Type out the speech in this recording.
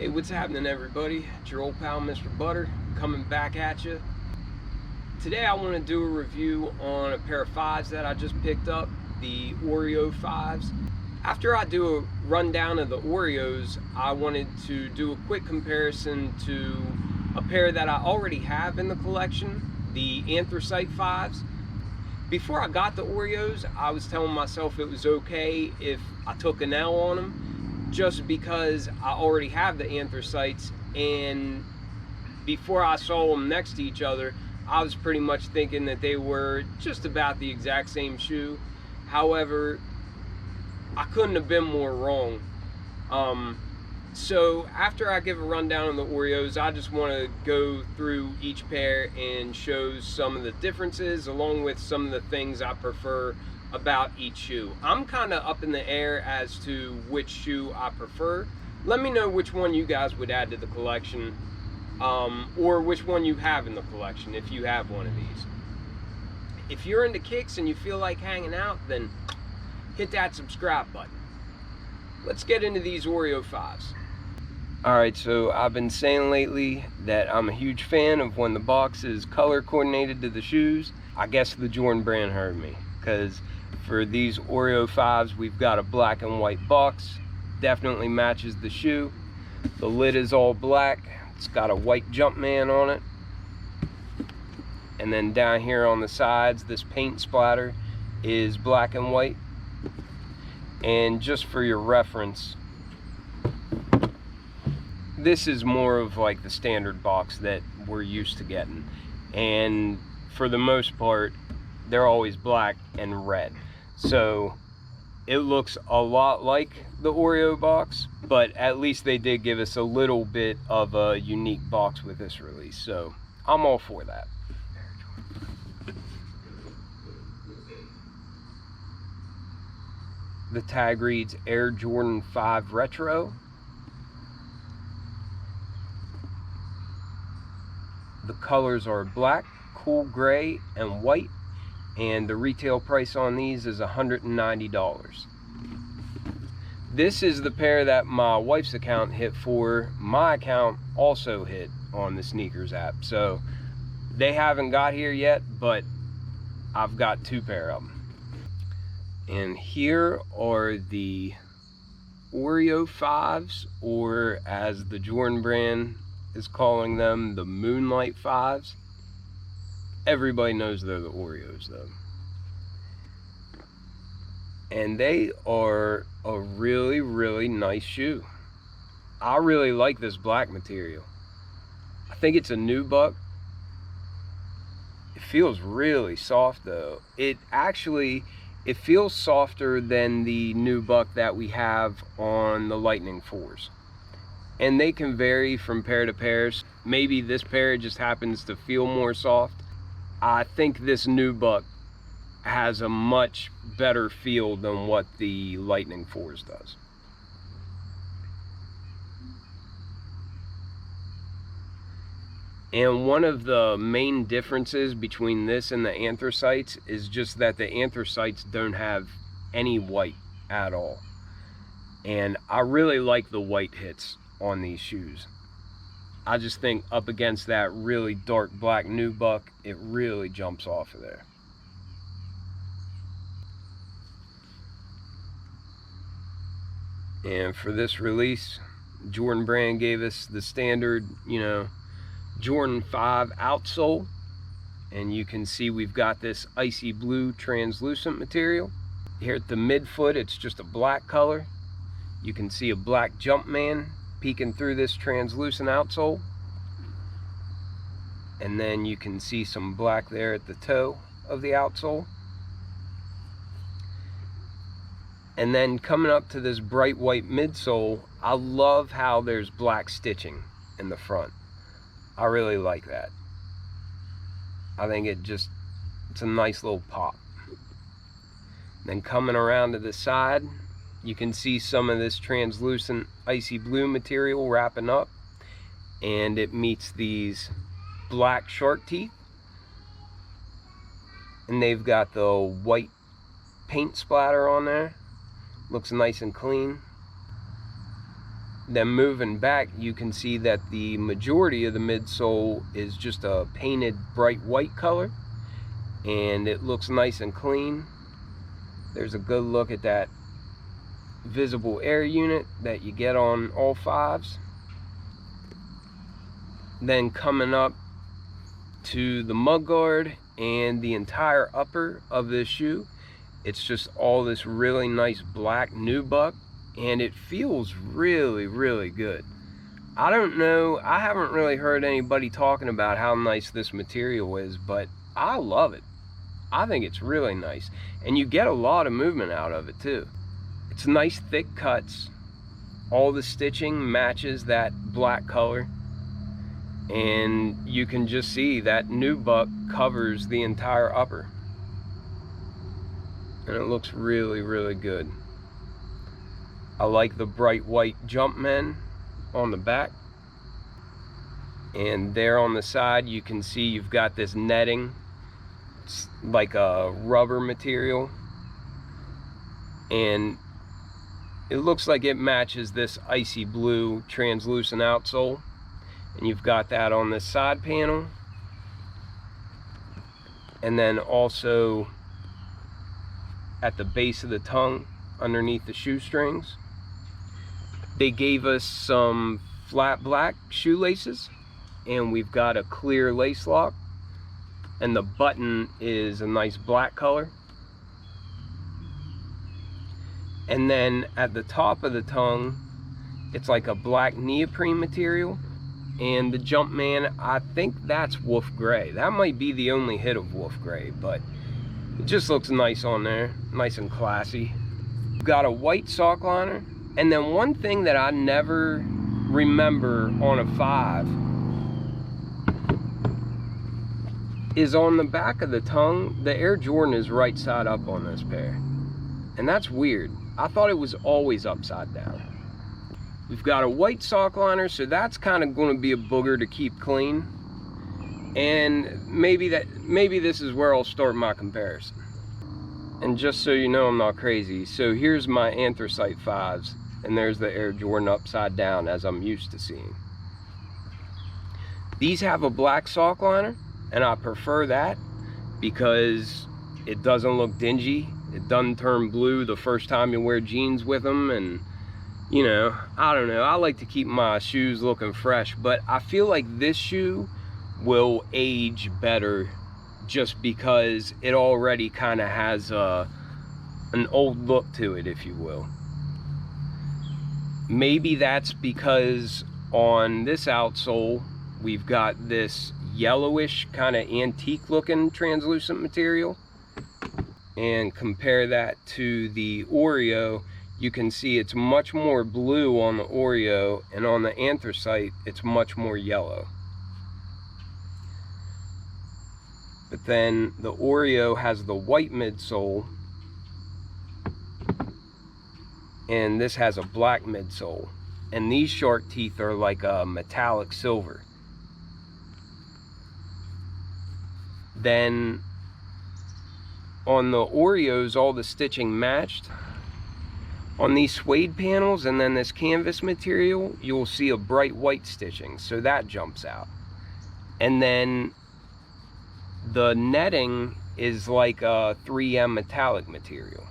Hey, what's happening, everybody? It's your old pal, Mr. Butter, coming back at you. Today I want to do a review on a pair of fives that I just picked up, the Oreo fives. After I do a rundown of the Oreos, I wanted to do a quick comparison to a pair that I already have in the collection, the Anthracite fives. Before I got the Oreos, I was telling myself it was okay if I took an L on them, just because I already have the Anthracites, and before I saw them next to each other, I was pretty much thinking that they were just about the exact same shoe. However, I couldn't have been more wrong. So after I give a rundown on the Oreos, I just want to go through each pair and show some of the differences along with some of the things I prefer about each shoe. I'm kind of up in the air as to which shoe I prefer. Let me know which one you guys would add to the collection, or which one you have in the collection if you have one of these. If you're into kicks and you feel like hanging out, then hit that subscribe button. Let's get into these Oreo fives. Alright, so I've been saying lately that I'm a huge fan of when the box is color coordinated to the shoes. I guess the Jordan brand heard me, because for these Oreo fives we've got a black and white box. Definitely matches the shoe. The lid is all black. It's got a white Jumpman on it. And then down here on the sides, this paint splatter is black and white. And just for your reference, this is more of like the standard box that we're used to getting. And for the most part, they're always black and red. So it looks a lot like the Oreo box, but at least they did give us a little bit of a unique box with this release. So I'm all for that. The tag reads Air Jordan 5 Retro. The colors are black, cool gray, and white, and the retail price on these is $190. This is the pair that my wife's account hit for. My account also hit on the sneakers app, so they haven't got here yet, but I've got two pair of them. And here are the Oreo fives, or as the Jordan brand is calling them, the Moonlight fives. Everybody knows they're the Oreos though. And they are a really, really nice shoe. I really like this black material. I think it's a nubuck. It feels really soft though. It feels softer than the nubuck that we have on the Lightning 4s. And they can vary from pair to pairs. Maybe this pair just happens to feel more soft. I think this nubuck has a much better feel than what the Lightning 4s does. And one of the main differences between this and the Anthracites is just that the Anthracites don't have any white at all. And I really like the white hits on these shoes. I just think up against that really dark black nubuck, it really jumps off of there. And for this release, Jordan brand gave us the standard, Jordan 5 outsole, and you can see we've got this icy blue translucent material. Here at the midfoot, it's just a black color. You can see a black Jumpman peeking through this translucent outsole, and then you can see some black there at the toe of the outsole. And then coming up to this bright white midsole, I love how there's black stitching in the front. I really like that. I think it's a nice little pop. Then coming around to the side, you can see some of this translucent icy blue material wrapping up, and it meets these black shark teeth, and they've got the white paint splatter on there. Looks nice and clean. Then moving back, you can see that the majority of the midsole is just a painted bright white color, and it looks nice and clean. There's a good look at that visible air unit that you get on all fives. Then coming up to the mudguard and the entire upper of this shoe, it's just all this really nice black nubuck, and it feels really, really good. I don't know, I haven't really heard anybody talking about how nice this material is, but I love it. I think it's really nice, and you get a lot of movement out of it too. It's nice thick cuts. All the stitching matches that black color, and you can just see that nubuck covers the entire upper, and it looks really, really good. I like the bright white Jumpmen on the back, and there on the side you can see you've got this netting. It's like a rubber material, and it looks like it matches this icy blue translucent outsole, and you've got that on this side panel, and then also at the base of the tongue underneath the shoestrings. They gave us some flat black shoelaces, and we've got a clear lace lock, and the button is a nice black color. And then at the top of the tongue, it's like a black neoprene material, and the Jumpman, I think that's wolf gray. That might be the only hit of wolf gray, but it just looks nice on there, nice and classy. We've got a white sock liner, and then one thing that I never remember on a 5 is on the back of the tongue, the Air Jordan is right side up on this pair, and that's weird. I thought it was always upside down. We've got a white sock liner, so that's kind of going to be a booger to keep clean, and maybe this is where I'll start my comparison. And just so you know I'm not crazy, so here's my Anthracite 5s, and there's the Air Jordan upside down as I'm used to seeing. These have a black sock liner, and I prefer that because it doesn't look dingy. It doesn't turn blue the first time you wear jeans with them, and you know, I don't know, I like to keep my shoes looking fresh, but I feel like this shoe will age better just because it already kind of has an old look to it, if you will. Maybe that's because on this outsole we've got this yellowish kind of antique looking translucent material, and compare that to the Oreo, you can see it's much more blue on the Oreo, and on the Anthracite it's much more yellow. But then the Oreo has the white midsole, and this has a black midsole, and these shark teeth are like a metallic silver. Then on the Oreos, all the stitching matched. On these suede panels and then this canvas material, you'll see a bright white stitching, so that jumps out. And then the netting is like a 3M metallic material.